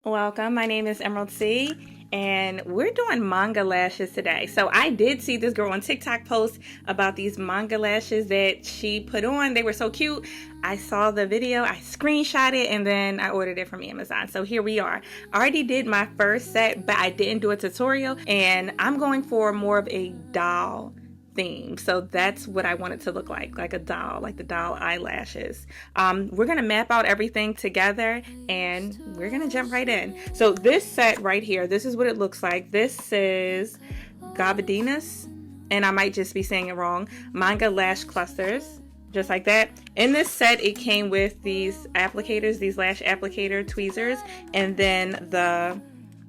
Welcome, my name is Emerald C, and we're doing manga lashes today. So I did see this girl on TikTok post about these manga lashes that she put on. They were so cute. I saw the video, I screenshot it, and then I ordered it from Amazon. So here we are. I already did my first set, but I didn't do a tutorial, and I'm going for more of a doll theme. So that's what I want it to look like a doll, like the doll eyelashes. We're gonna map out everything together and we're gonna jump right in. So this set right here, this is what it looks like. This is Goddvenus, and I might just be saying it wrong, Manga Lash clusters, just like that. In this set, it came with these applicators, these lash applicator tweezers, and then the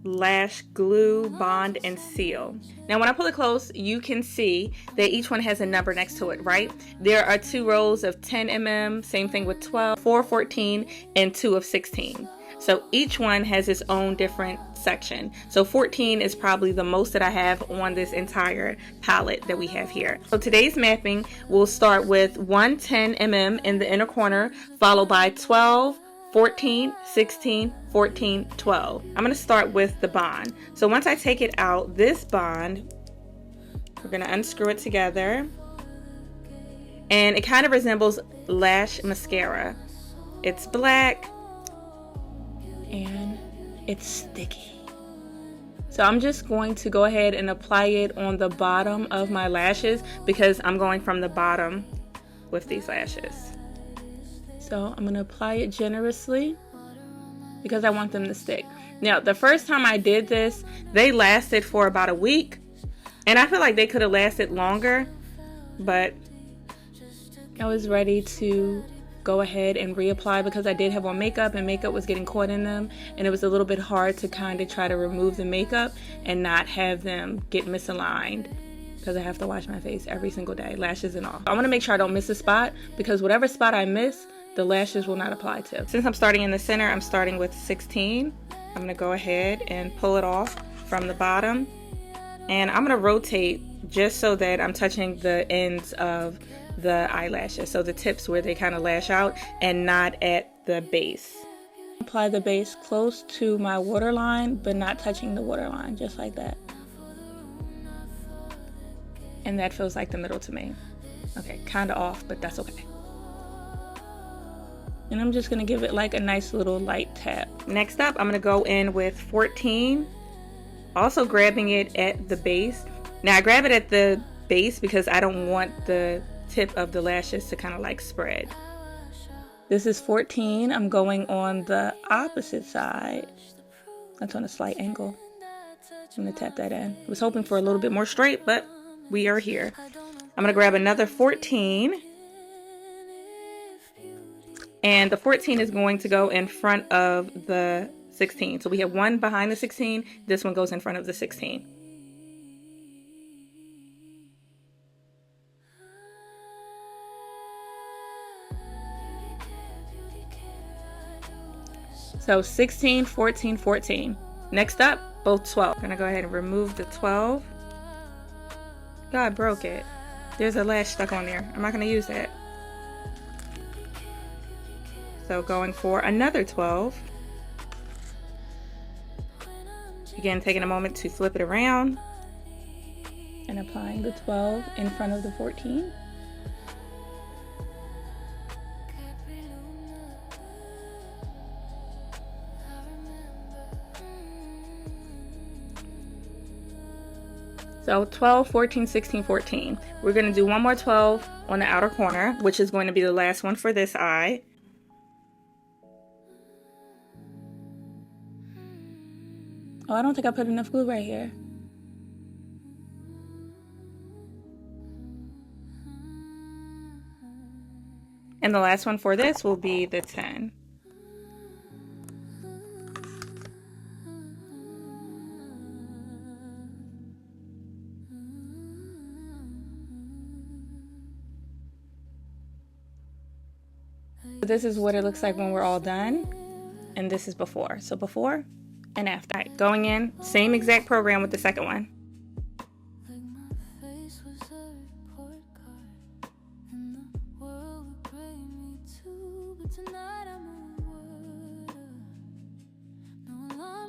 lash glue, bond, and seal. Now when I pull it close, you can see that each one has a number next to it, right? There are 2 rows of 10 mm, same thing with 12, 4 14, and 2 of 16. So each one has its own different section. So 14 is probably the most that I have on this entire palette that we have here. So today's mapping will start with 1 10 mm in the inner corner, followed by 12, 14, 16, 14, 12. I'm going to start with the bond. So once I take it out, this bond, we're going to unscrew it together. And it kind of resembles lash mascara. It's black and it's sticky. So I'm just going to go ahead and apply it on the bottom of my lashes because I'm going from the bottom with these lashes. So I'm going to apply it generously because I want them to stick. Now, the first time I did this, they lasted for about a week. And I feel like they could have lasted longer. But I was ready to go ahead and reapply because I did have on makeup and makeup was getting caught in them. And it was a little bit hard to kind of try to remove the makeup and not have them get misaligned, because I have to wash my face every single day, lashes and all. I want to make sure I don't miss a spot because whatever spot I miss, the lashes will not apply to. Since I'm starting in the center, I'm starting with 16. I'm going to go ahead and pull it off from the bottom. And I'm going to rotate just so that I'm touching the ends of the eyelashes. So the tips where they kind of lash out and not at the base. Apply the base close to my waterline, but not touching the waterline, just like that. And that feels like the middle to me. Okay, kind of off, but that's okay. And I'm just going to give it like a nice little light tap. Next up, I'm going to go in with 14. Also grabbing it at the base. Now I grab it at the base because I don't want the tip of the lashes to kind of like spread. This is 14. I'm going on the opposite side. That's on a slight angle. I'm going to tap that in. I was hoping for a little bit more straight, but we are here. I'm going to grab another 14. And the 14 is going to go in front of the 16. So we have one behind the 16. This one goes in front of the 16. So 16, 14, 14. Next up, both 12. I'm going to go ahead and remove the 12. God, broke it. There's a lash stuck on there. I'm not going to use that. So going for another 12. Again, taking a moment to flip it around and applying the 12 in front of the 14. So 12, 14, 16, 14. We're going to do one more 12 on the outer corner, which is going to be the last one for this eye. Oh, I don't think I put enough glue right here. And the last one for this will be the 10. This is what it looks like when we're all done. And this is before. So before and after. All right, going in, same exact program with the second one. Tonight I'm a word. No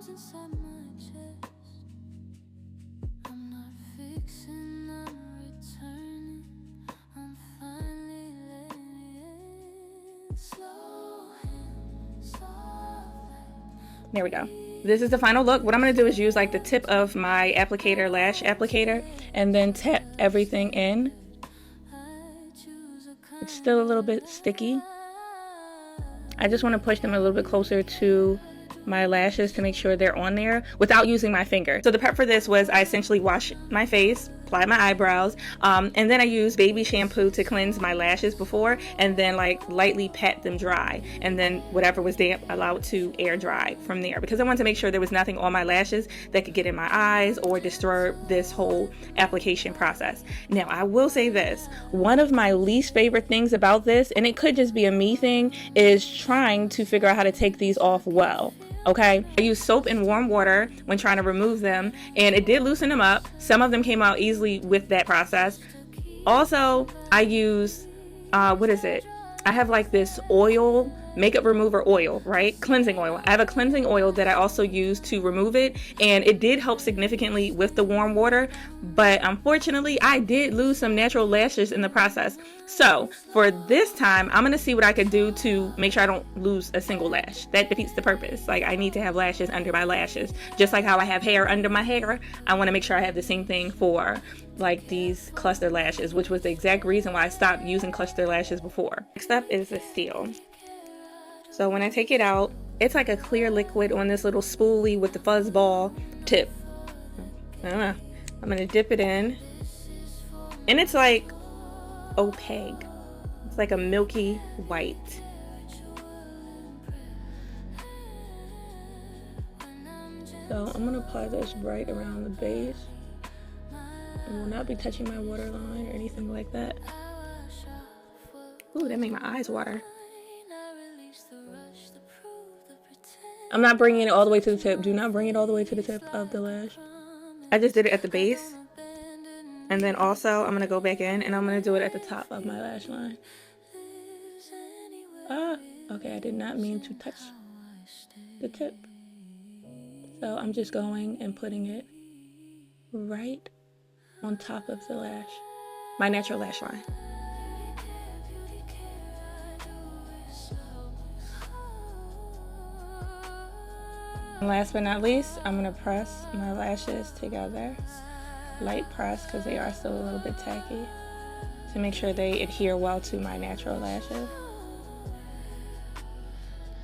There we go. This is the final look. What I'm going to do is use like the tip of my applicator, lash applicator, and then tap everything in. It's still a little bit sticky. I just want to push them a little bit closer to my lashes to make sure they're on there without using my finger. So the prep for this was I essentially wash my face, apply my eyebrows, and then I use baby shampoo to cleanse my lashes before, and then like lightly pat them dry, and then whatever was damp allow it to air dry from there, because I wanted to make sure there was nothing on my lashes that could get in my eyes or disturb this whole application process. Now I will say this, one of my least favorite things about this, and it could just be a me thing, is trying to figure out how to take these off well. Okay, I use soap and warm water when trying to remove them, and it did loosen them up. Some of them came out easily with that process. Also, I use, what is it? I have like this oil, makeup remover oil, right? Cleansing oil. I have a cleansing oil that I also use to remove it, and it did help significantly with the warm water, but unfortunately I did lose some natural lashes in the process. So for this time, I'm gonna see what I could do to make sure I don't lose a single lash. That defeats the purpose. Like, I need to have lashes under my lashes. Just like how I have hair under my hair, I wanna make sure I have the same thing for like these cluster lashes, which was the exact reason why I stopped using cluster lashes before. Next up is the seal. So when I take it out, it's like a clear liquid on this little spoolie with the fuzzball tip. I don't know. I'm gonna dip it in, and it's like opaque. It's like a milky white. So I'm gonna apply this right around the base. I will not be touching my waterline or anything like that. Ooh, that made my eyes water. I'm not bringing it all the way to the tip. Do not bring it all the way to the tip of the lash. I just did it at the base. And then also, I'm going to go back in and I'm going to do it at the top of my lash line. Okay, I did not mean to touch the tip. So I'm just going and putting it right on top of the lash, my natural lash line. And last but not least, I'm going to press my lashes together. Light press, because they are still a little bit tacky, to make sure they adhere well to my natural lashes.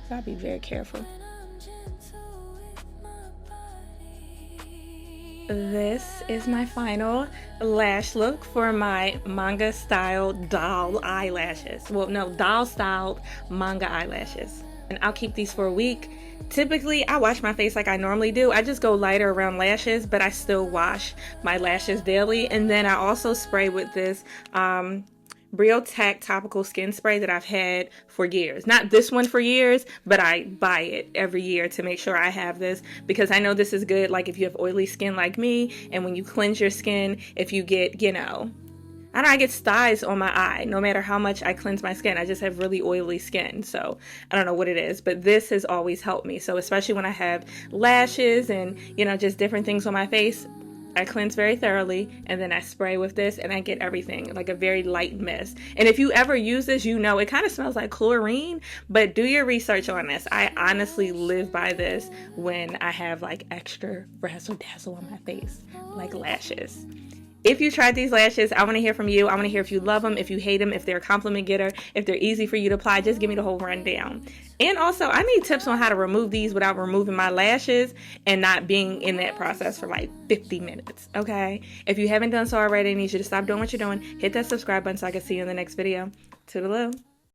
So I'll be very careful. This is my final lash look for my manga style doll eyelashes. Well, no, doll styled manga eyelashes. And I'll keep these for a week. Typically, I wash my face like I normally do. I just go lighter around lashes, but I still wash my lashes daily. And then I also spray with this Briotech topical skin spray that I've had for years. Not this one for years, but I buy it every year to make sure I have this, because I know this is good like if you have oily skin like me, and when you cleanse your skin, if you get, you know, I get styes on my eye no matter how much I cleanse my skin. I just have really oily skin, so I don't know what it is, but this has always helped me. So especially when I have lashes and, you know, just different things on my face, I cleanse very thoroughly, and then I spray with this, and I get everything, like a very light mist. And if you ever use this, you know it kind of smells like chlorine, but do your research on this. I honestly live by this when I have like extra razzle dazzle on my face, like lashes. If you tried these lashes, I want to hear from you. I want to hear if you love them, if you hate them, if they're a compliment getter, if they're easy for you to apply. Just give me the whole rundown. And also, I need tips on how to remove these without removing my lashes and not being in that process for like 50 minutes, okay? If you haven't done so already, I need you to stop doing what you're doing. Hit that subscribe button so I can see you in the next video. Toodaloo.